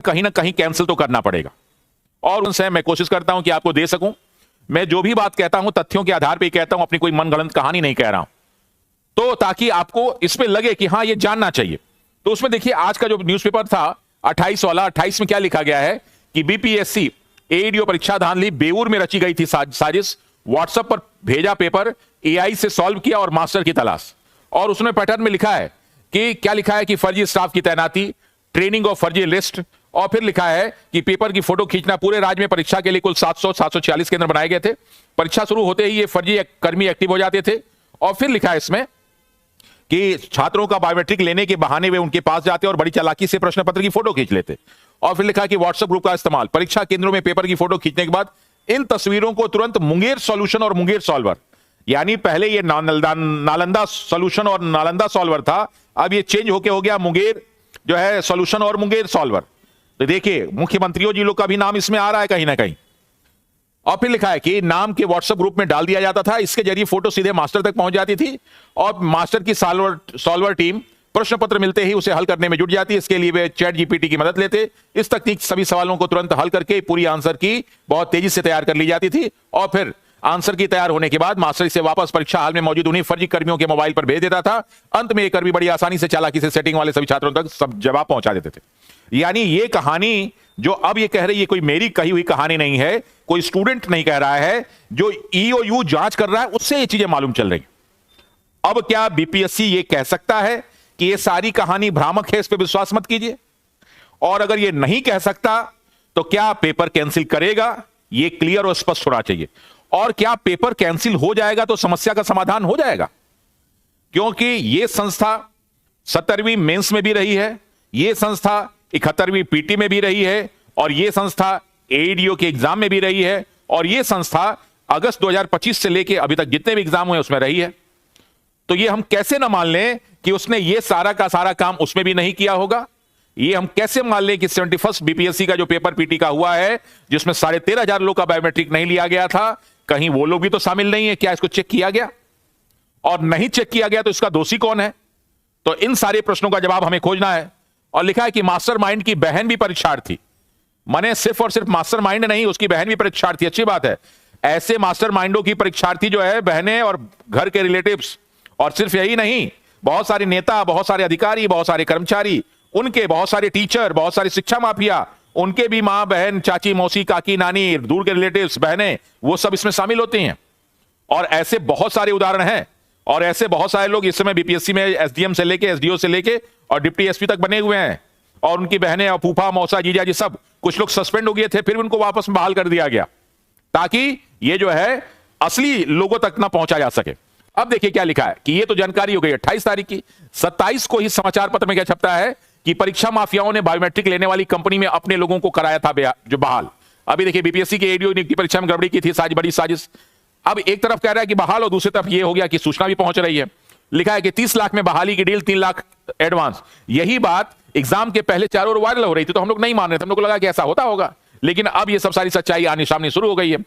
कहीं ना कहीं कैंसिल तो करना पड़ेगा। और उनसे मैं कोशिश करता हूं कि आपको दे सकूं। मैं जो भी बात कहता हूं तथ्यों के आधार पर कहता हूं, अपनी कोई मनगढ़ंत कहानी नहीं कह रहा हूं, तो ताकि आपको इसमें लगे कि हां ये जानना चाहिए। तो उसमें देखिए आज का जो न्यूज़पेपर था 28 वाला, 28 में क्या लिखा गया है कि बीपीएससी एडीओ परीक्षा धांधली बेऊर में रची गई थी साजिश, व्हाट्सएप पर भेजा पेपर, एआई से सॉल्व किया और मास्टर की तलाश। और उसने पैटर्न में लिखा है कि क्या लिखा है कि फर्जी स्टाफ की तैनाती, ट्रेनिंग और फर्जी लिस्ट, और फिर लिखा है कि पेपर की फोटो खींचना। पूरे राज्य में परीक्षा के लिए कुल 746 केंद्र बनाए गए थे। परीक्षा शुरू होते ही ये फर्जी कर्मी एक्टिव हो जाते थे। और फिर लिखा है इसमें कि छात्रों का बायोमेट्रिक लेने के बहाने वे उनके पास जाते और बड़ी चालाकी से प्रश्न पत्र की फोटो खींच लेते। और फिर लिखा है कि व्हाट्सएप ग्रुप का इस्तेमाल, परीक्षा केंद्रों में पेपर की फोटो खींचने के बाद इन तस्वीरों को तुरंत मुंगेर सॉल्यूशन और मुंगेर सॉल्वर, यानी पहले ये नालंदा सॉल्यूशन और नालंदा सॉल्वर था, अब ये चेंज होके हो गया मुंगेर जो है सॉल्यूशन और मुंगेर सॉल्वर। तो देखिए मुख्यमंत्रियों जी लोग का भी नाम इसमें आ रहा है कहीं ना कहीं। और फिर लिखा है कि नाम के व्हाट्सएप ग्रुप में डाल दिया जाता था, इसके जरिए फोटो सीधे मास्टर तक पहुंच जाती थी और मास्टर की सॉल्वर टीम प्रश्न पत्र मिलते ही उसे हल करने में जुट जाती। इसके लिए वे चैट जीपीटी की मदद लेते। इस तकनीक सभी सवालों को तुरंत हल करके पूरी आंसर की बहुत तेजी से तैयार कर ली जाती थी। और फिर आंसर की तैयार होने के बाद मास्टर इसे वापस परीक्षा हाल में मौजूद उन्हीं फर्जी कर्मियों के मोबाइल पर भेज देता था। अंत में एक कर्मी बड़ी आसानी से चालाकी से सेटिंग वाले सभी छात्रों तक सब जवाब पहुंचा देते थे। यानी ये कहानी जो अब ये कह रही है कोई मेरी कही हुई कहानी नहीं है, कोई स्टूडेंट नहीं कह रहा है, जो ईओयू जांच कर रहा है उससे ये चीजें मालूम चल रही। अब क्या बीपीएससी ये कह सकता है कि ये सारी कहानी भ्रामक है, इस पर विश्वास मत कीजिए? और अगर ये नहीं कह सकता तो क्या पेपर कैंसिल करेगा? ये क्लियर और स्पष्ट होना चाहिए। और क्या पेपर कैंसिल हो जाएगा तो समस्या का समाधान हो जाएगा? क्योंकि ये संस्था 17वीं मेंस में भी रही है, ये संस्था 71वीं पीटी में भी रही है, और ये संस्था एडीओ के एग्जाम में भी रही है, और ये संस्था अगस्त 2025 से लेकर अभी तक जितने भी एग्जाम हुए उसमें रही है। तो ये हम कैसे ना मान लें कि उसने ये सारा का सारा काम उसमें भी नहीं किया होगा? ये हम कैसे मान लें कि 71st बीपीएससी का जो पेपर पीटी का हुआ है जिसमें 13,500 लोग का बायोमेट्रिक नहीं लिया गया था, कहीं वो लोग भी तो शामिल नहीं है? क्या इसको चेक किया गया? और नहीं चेक किया गया तो इसका दोषी कौन है? तो इन सारे प्रश्नों का जवाब हमें खोजना है। और लिखा है कि मास्टरमाइंड की बहन भी परीक्षार्थी, माने सिर्फ और सिर्फ मास्टरमाइंड नहीं, उसकी बहन भी परीक्षार्थी। अच्छी बात है, ऐसे मास्टरमाइंडों की परीक्षार्थी जो है बहनें और घर के रिलेटिव्स, और सिर्फ यही नहीं, बहुत सारे नेता, बहुत सारे अधिकारी, बहुत सारे कर्मचारी, उनके बहुत सारे टीचर, बहुत सारे शिक्षा माफिया, उनके भी मां बहन, चाची मौसी, काकी नानी, दूर के रिलेटिव्स, बहनें, वो सब इसमें शामिल होते हैं। और ऐसे बहुत सारे उदाहरण हैं। और ऐसे बहुत सारे लोग इस समय बीपीएससी में एसडीएम से लेके, एसडीओ से लेके और डिप्टी एसपी तक बने हुए हैं। और उनकी बहनें और फूफा, मौसा, जीजा जी सब, कुछ लोग सस्पेंड हो गए थे, फिर उनको वापस में बहाल कर दिया गया ताकि ये जो है असली लोगों तक ना पहुंचा जा सके। अब देखिए क्या लिखा है कि ये तो जानकारी हो गई 28 तारीख की। 27 को ही समाचार पत्र में क्या छपता है कि परीक्षा माफियाओं ने बायोमेट्रिक लेने वाली कंपनी में अपने लोगों को कराया था जो बहाल। अभी देखिए बीपीएससी के एडीओ नियुक्ति परीक्षा में गड़बड़ी की थी, बड़ी साजिश। अब एक तरफ कह रहा है कि बहाल, और दूसरी तरफ ये हो गया कि सूचना भी पहुंच रही है। लिखा है कि 30 लाख में बहाली की डील, 3 लाख एडवांस। यही बात एग्जाम के पहले चारों ओर वायरल हो रही थी, तो हम लोग नहीं मान रहे थे, हम लोग को लगा कि ऐसा होता होगा। लेकिन अब ये सब सारी सच्चाई आने सामने शुरू हो गई है।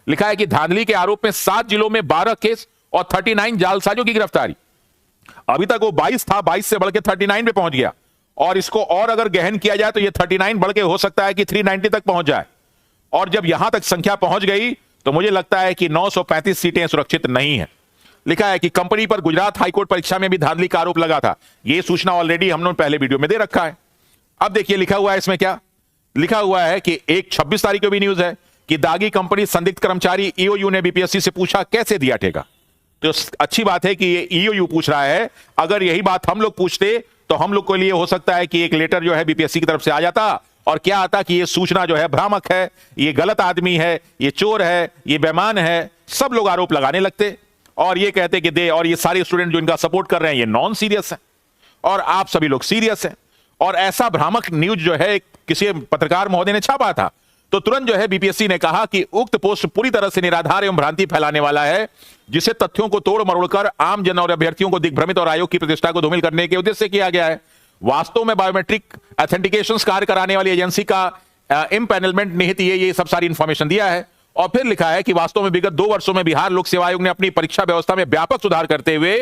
लिखा है कि धांधली के आरोप में 7 जिलों में 12 केस और 39 जालसाजों की गिरफ्तारी। अभी तक वो 22 था, 22 से बढ़ के 39 पे पहुंच गया। और इसको और अगर गहन किया जाए तो ये 39 बढ़ के हो सकता है कि 390 तक पहुंच जाए। और जब यहां तक संख्या पहुंच गई तो मुझे लगता है कि 935 सीटें सुरक्षित नहीं है। लिखा है कि कंपनी पर गुजरात हाईकोर्ट परीक्षा में भी धांधली का आरोप लगा था। यह सूचना ऑलरेडी हमने पहले वीडियो में दे रखा है। अब देखिए लिखा हुआ है इसमें क्या लिखा हुआ है कि 26 तारीख को भी न्यूज है कि दागी कंपनी संदिग्ध कर्मचारी ईओयू ने बीपीएससी से पूछा कैसे दिया ठेका। तो अच्छी बात है कि ये ईओयू पूछ रहा है। अगर यही बात हम लोग पूछते तो हम लोग के लिए हो सकता है कि एक लेटर जो है बीपीएससी की तरफ से आ जाता और क्या आता कि ये सूचना जो है भ्रामक है, ये गलत आदमी है, ये चोर है, ये बेईमान है। सब लोग आरोप लगाने लगते और ये कहते कि और ये सारे स्टूडेंट जो इनका सपोर्ट कर रहे हैं ये नॉन सीरियस है और आप सभी लोग सीरियस हैं। और ऐसा भ्रामक न्यूज जो है किसी पत्रकार महोदय ने छापा था, तो तुरंत जो है बीपीएससी ने कहा कि उक्त पोस्ट पूरी तरह से निराधार एवं भ्रांति फैलाने वाला है, जिसे तथ्यों को तोड़ मरोड़कर आम जन और अभ्यर्थियों को दिग्भ्रमित और आयोग की प्रतिष्ठा को धूमिल करने के उद्देश्य से किया गया है। वास्तव में बायोमेट्रिक ऑथेंटिकेशन कार्य कराने वाली एजेंसी का इम्पैनलमेंट निहित ये सब सारी इंफॉर्मेशन दिया है और फिर लिखा है कि वास्तव में विगत 2 वर्षों में बिहार लोक सेवा आयोग ने अपनी परीक्षा व्यवस्था में व्यापक सुधार करते हुए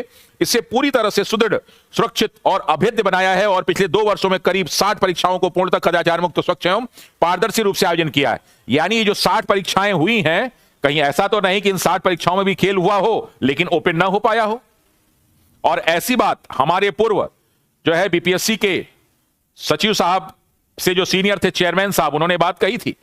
इसे पूरी तरह से सुदृढ़, सुरक्षित और अभेद्य बनाया है और पिछले 2 वर्षों में करीब 60 परीक्षाओं को पूर्णतः कदाचार मुक्त, स्वच्छ एवं पारदर्शी रूप से आयोजन किया है। यानी ये जो 60 परीक्षाएं हुई हैं, कहीं ऐसा तो नहीं कि इन 60 परीक्षाओं में भी खेल हुआ हो लेकिन ओपन ना हो पाया हो। और ऐसी बात हमारे पूर्व जो है बीपीएससी के सचिव साहब से जो सीनियर थे, चेयरमैन साहब, उन्होंने बात कही थी।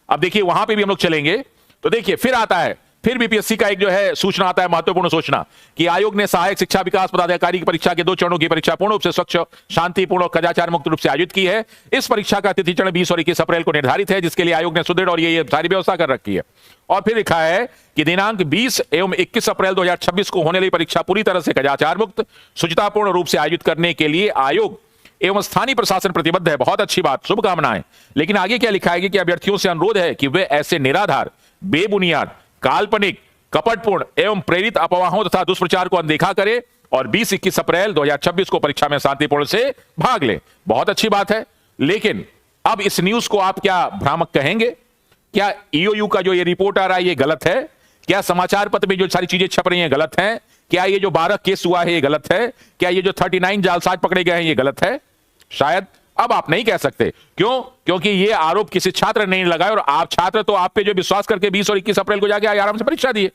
अब देखिए वहां पे भी हम लोग चलेंगे तो देखिए फिर आता है, फिर बीपीएससी का एक जो है सूचना आता है, महत्वपूर्ण सूचना, कि आयोग ने सहायक शिक्षा विकास पदाधिकारी की परीक्षा के 2 चरणों की परीक्षा पूर्ण रूप से स्वच्छ, शांतिपूर्ण और कदाचार मुक्त रूप से आयोजित की है। इस परीक्षा का तिथि चरण 20 और 21 अप्रैल को निर्धारित है, जिसके लिए आयोग ने सुदृढ़ और ये सारी व्यवस्था कर रखी है। और फिर लिखा है कि दिनांक 20 एवं 21 अप्रैल 2026 को होने वाली परीक्षा पूरी तरह से कदाचार मुक्त, शुचितापूर्ण रूप से आयोजित करने के लिए आयोग एवं स्थानीय प्रशासन प्रतिबद्ध है। बहुत अच्छी बात, शुभकामनाएं। लेकिन आगे क्या लिखा है कि अभ्यर्थियों से अनुरोध है कि वे ऐसे निराधार, बेबुनियाद, काल्पनिक, कपटपूर्ण एवं प्रेरित अफवाहों तथा दुष्प्रचार को अनदेखा करें और 20-21 अप्रैल 2026 को परीक्षा में शांतिपूर्ण से भाग लें। बहुत अच्छी बात है, लेकिन अब इस न्यूज को आप क्या भ्रामक कहेंगे? क्या ईओयू का जो ये रिपोर्ट आ रहा है ये गलत है? क्या समाचार पत्र में जो सारी चीजें छप रही हैं गलत हैं? क्या ये जो 12 केस हुआ है ये गलत है? क्या ये जो 39 जालसाज पकड़े गए हैं ये गलत है? शायद अब आप नहीं कह सकते। क्यों? क्योंकि ये आरोप किसी छात्र ने नहीं लगाया, और आप छात्र तो आप पे जो विश्वास करके 20 और 21 अप्रैल को जाके आराम से परीक्षा दिए।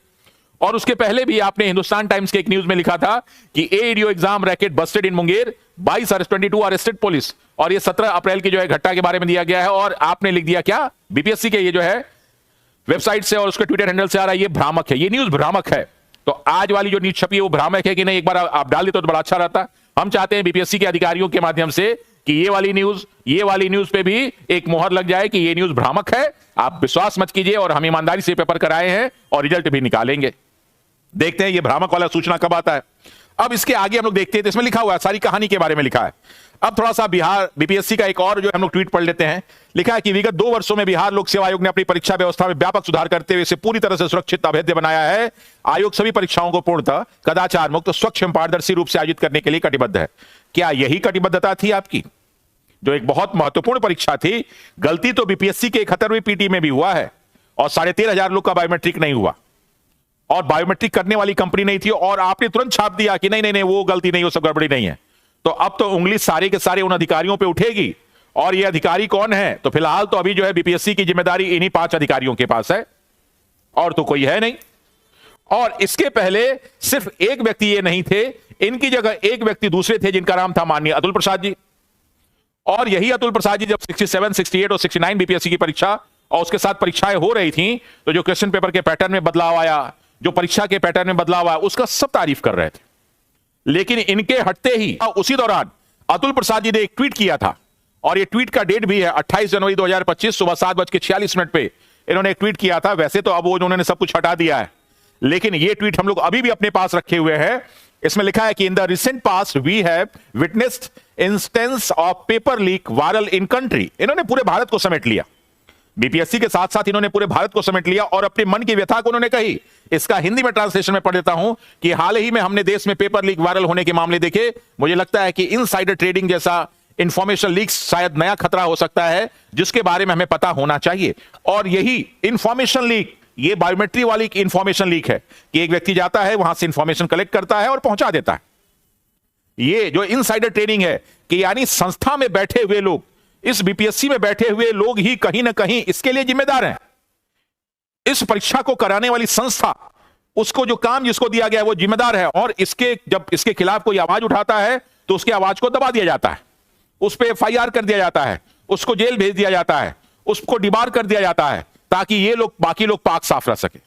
और उसके पहले भी आपने हिंदुस्तान टाइम्स के एक न्यूज में लिखा था कि एईडीओ एग्जाम रैकेट बस्टेड इन मुंगेर, 22 अरेस्ट, 22 अरेस्टेड पुलिस। और ये 17 अप्रैल की जो है घटना के बारे में दिया गया है, और आपने लिख दिया क्या? बीपीएससी के ये जो है वेबसाइट से और उसके ट्विटर हैंडल से आ रहा है, ये भ्रामक है, ये न्यूज भ्रामक है। तो आज वाली जो न्यूज छपी है वो भ्रामक है कि नहीं, एक बार आप डाल देते तो बड़ा अच्छा रहता। हम चाहते हैं बीपीएससी के अधिकारियों के माध्यम से कि ये वाली न्यूज पे भी एक मोहर लग जाए कि ये न्यूज भ्रामक है। आप विश्वास मत कीजिए, और हम ईमानदारी से पेपर कराए हैं और रिजल्ट भी निकालेंगे। देखते हैं ये भ्रामक वाला सूचना कब आता है। अब इसके आगे हम लोग देखते हैं तो इसमें लिखा हुआ है, सारी कहानी के बारे में लिखा है। अब थोड़ा सा बिहार बीपीएससी का एक और जो हम लोग ट्वीट पढ़ लेते हैं। लिखा है कि विगत 2 वर्षों में बिहार लोक सेवा आयोग ने अपनी परीक्षा व्यवस्था में व्यापक सुधार करते हुए इसे पूरी तरह से सुरक्षित, अभेद्य बनाया है। आयोग सभी परीक्षाओं को पूर्णतः कदाचार मुक्त, स्वच्छ एवं पारदर्शी रूप से आयोजित करने के लिए कटिबद्ध है। क्या यही कटिबद्धता थी आपकी? जो एक बहुत महत्वपूर्ण परीक्षा थी, गलती तो बीपीएससी के 71वीं पीटी में भी हुआ है, और 13,500 लोग का बायोमेट्रिक नहीं हुआ, और बायोमेट्रिक करने वाली कंपनी नहीं थी, और आपने तुरंत छाप दिया कि नहीं नहीं नहीं वो गलती नहीं, वो सब गड़बड़ी नहीं है। तो अब तो उंगली सारे के सारे उन अधिकारियों पे उठेगी, और ये अधिकारी कौन है? तो फिलहाल तो अभी जो है बीपीएससी की जिम्मेदारी इन्हीं 5 अधिकारियों के पास है, और तो कोई है नहीं। और इसके पहले सिर्फ एक व्यक्ति ये नहीं थे, इनकी जगह एक व्यक्ति दूसरे थे जिनका नाम था माननीय अतुल प्रसाद जी। और यही अतुल प्रसाद जी जब 67, 68 और 69 बीपीएससी की परीक्षा और उसके साथ परीक्षाएं हो रही थी, तो जो क्वेश्चन पेपर के पैटर्न में बदलाव आया, जो परीक्षा के पैटर्न में बदलाव आया, उसका सब तारीफ कर रहे थे। लेकिन इनके हटते ही उसी दौरान अतुल प्रसाद जी ने एक ट्वीट किया था, और ये ट्वीट का डेट भी है 28 जनवरी 2025 सुबह 7:46 पे इन्होंने एक ट्वीट किया था। वैसे तो अब वो उन्होंने सब कुछ हटा दिया है, लेकिन ये ट्वीट हम लोग अभी भी अपने पास रखे हुए हैं। इसमें लिखा है कि in the recent past we have witnessed instance of paper leak viral in country. इन्होंने पूरे भारत को समेट लिया, बीपीएससी के साथ साथ इन्होंने पूरे भारत को समेट लिया, और अपने मन की व्यथा को उन्होंने कही। इसका हिंदी में ट्रांसलेशन में पढ़ देता हूं कि हाल ही में हमने देश में पेपर लीक वायरल होने के मामले देखे। मुझे लगता है कि इनसाइडर ट्रेडिंग जैसा इंफॉर्मेशन लीक शायद नया खतरा हो सकता है, जिसके बारे में हमें पता होना चाहिए। और यही इंफॉर्मेशन लीक, ये बायोमेट्री वाली इंफॉर्मेशन लीक है कि एक व्यक्ति जाता है, वहां से इंफॉर्मेशन कलेक्ट करता है और पहुंचा देता है। ये जो इनसाइडर ट्रेडिंग है कि यानी संस्था में बैठे हुए लोग, इस बीपीएससी में बैठे हुए लोग ही कहीं ना कहीं इसके लिए जिम्मेदार हैं। इस परीक्षा को कराने वाली संस्था, उसको जो काम जिसको दिया गया है वो जिम्मेदार है, और जब इसके खिलाफ कोई आवाज उठाता है तो उसकी आवाज को दबा दिया जाता है, उस पर एफआईआर कर दिया जाता है, उसको जेल भेज दिया जाता है, उसको डिबार कर दिया जाता है, ताकि ये लोग बाकी लोग पाक साफ रह सके।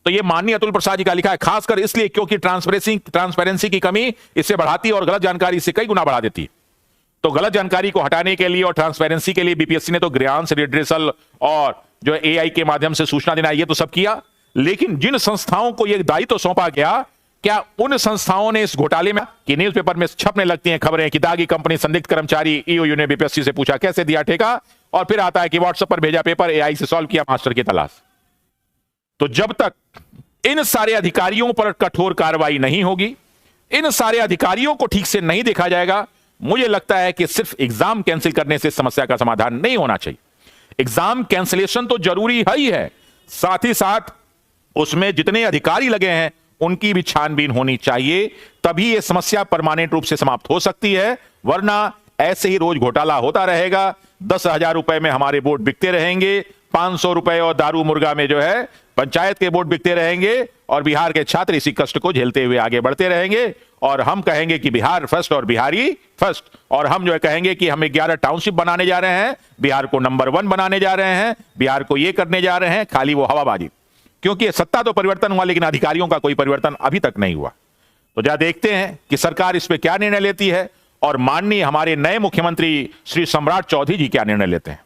तो ये माननीय अतुल प्रसाद जी का लिखा है, खासकर इसलिए क्योंकि ट्रांसपेरेंसी की कमी इसे बढ़ाती है और गलत जानकारी इसे कई गुना बढ़ा देती है। तो गलत जानकारी को हटाने के लिए और ट्रांसपेरेंसी के लिए बीपीएससी ने तो ग्रीवांस रिड्रेसल और जो एआई के माध्यम से सूचना देना, ये तो सब किया। लेकिन जिन संस्थाओं को यह दायित्व सौंपा गया, क्या उन संस्थाओं ने इस घोटाले में कि न्यूज़पेपर में छपने लगती हैं खबरें कि दागी कंपनी संदिग्ध कर्मचारी, ईओयू ने बीपीएससी से पूछा कैसे दिया ठेका, और फिर आता है कि व्हाट्सएप पर भेजा पेपर, एआई से सॉल्व किया, मास्टर की तलाश। तो जब तक इन सारे अधिकारियों पर कठोर कार्रवाई नहीं होगी, इन सारे अधिकारियों को ठीक से नहीं देखा जाएगा, मुझे लगता है कि सिर्फ एग्जाम कैंसिल करने से समस्या का समाधान नहीं होना चाहिए। एग्जाम कैंसिलेशन तो जरूरी है ही है, साथ ही साथ उसमें जितने अधिकारी लगे हैं उनकी भी छानबीन होनी चाहिए, तभी यह समस्या परमानेंट रूप से समाप्त हो सकती है। वरना ऐसे ही रोज घोटाला होता रहेगा। 10,000 रुपए में हमारे वोट बिकते रहेंगे, 500 रुपए और दारू मुर्गा में जो है पंचायत के वोट बिकते रहेंगे, और बिहार के छात्र इसी कष्ट को झेलते हुए आगे बढ़ते रहेंगे। और हम कहेंगे कि बिहार फर्स्ट और बिहारी फर्स्ट, और हम जो है कहेंगे कि हम 11 टाउनशिप बनाने जा रहे हैं, बिहार को नंबर 1 बनाने जा रहे हैं, बिहार को ये करने जा रहे हैं, खाली वो हवाबाजी। क्योंकि सत्ता तो परिवर्तन हुआ लेकिन अधिकारियों का कोई परिवर्तन अभी तक नहीं हुआ। तो जा देखते हैं कि सरकार इस पे क्या निर्णय लेती है, और माननीय हमारे नए मुख्यमंत्री श्री सम्राट चौधरी जी क्या निर्णय लेते हैं।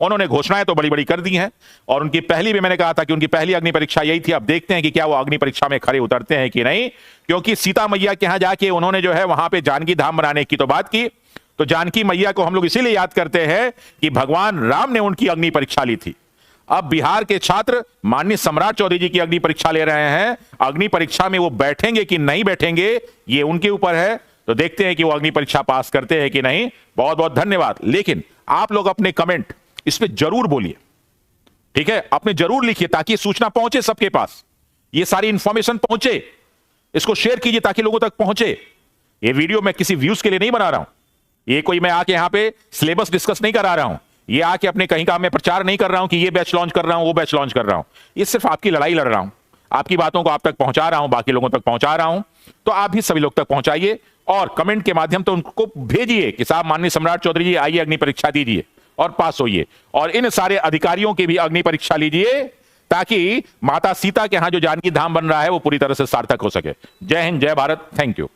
उन्होंने घोषणाएं तो बड़ी बड़ी कर दी हैं, और उनकी पहली भी मैंने कहा था कि उनकी पहली अग्नि परीक्षा यही थी। अब देखते हैं कि क्या वो अग्नि परीक्षा में खरे उतरते हैं कि नहीं, क्योंकि सीता मैया के यहां जाके उन्होंने जो है वहां पे जानकी धाम बनाने की तो बात की। तो जानकी मैया को हम लोग इसीलिए याद करते हैं कि भगवान राम ने उनकी अग्नि परीक्षा ली थी। अब बिहार के छात्र माननीय सम्राट चौधरी जी की अग्नि परीक्षा ले रहे हैं। अग्नि परीक्षा में वो बैठेंगे कि नहीं बैठेंगे ये उनके ऊपर है। तो देखते हैं कि वो अग्नि परीक्षा पास करते हैं कि नहीं। बहुत बहुत धन्यवाद। लेकिन आप लोग अपने कमेंट इस पे जरूर बोलिए, ठीक है, अपने जरूर लिखिए ताकि सूचना पहुंचे सबके पास, ये सारी इंफॉर्मेशन पहुंचे। इसको शेयर कीजिए ताकि लोगों तक पहुंचे। ये वीडियो मैं किसी व्यूज के लिए नहीं बना रहा हूं, ये कोई मैं आके यहां पे सिलेबस डिस्कस नहीं करा रहा हूं, ये आके अपने कहीं का मैं प्रचार नहीं कर रहा हूं कि ये बैच लॉन्च कर रहा हूं वो बैच लॉन्च कर रहा हूं। ये सिर्फ आपकी लड़ाई लड़ रहा हूं, आपकी बातों को आप तक पहुंचा रहा हूं, बाकी लोगों तक पहुंचा रहा हूं। तो आप भी सभी लोग तक पहुंचाइए, और कमेंट के माध्यम तो उनको भेजिए कि साहब माननीय सम्राट चौधरी जी आइए अग्नि परीक्षा दीजिए और पास होइए, और इन सारे अधिकारियों की भी अग्नि परीक्षा लीजिए ताकि माता सीता के यहां जो जानकी धाम बन रहा है वो पूरी तरह से सार्थक हो सके। जय हिंद, जय भारत, थैंक यू।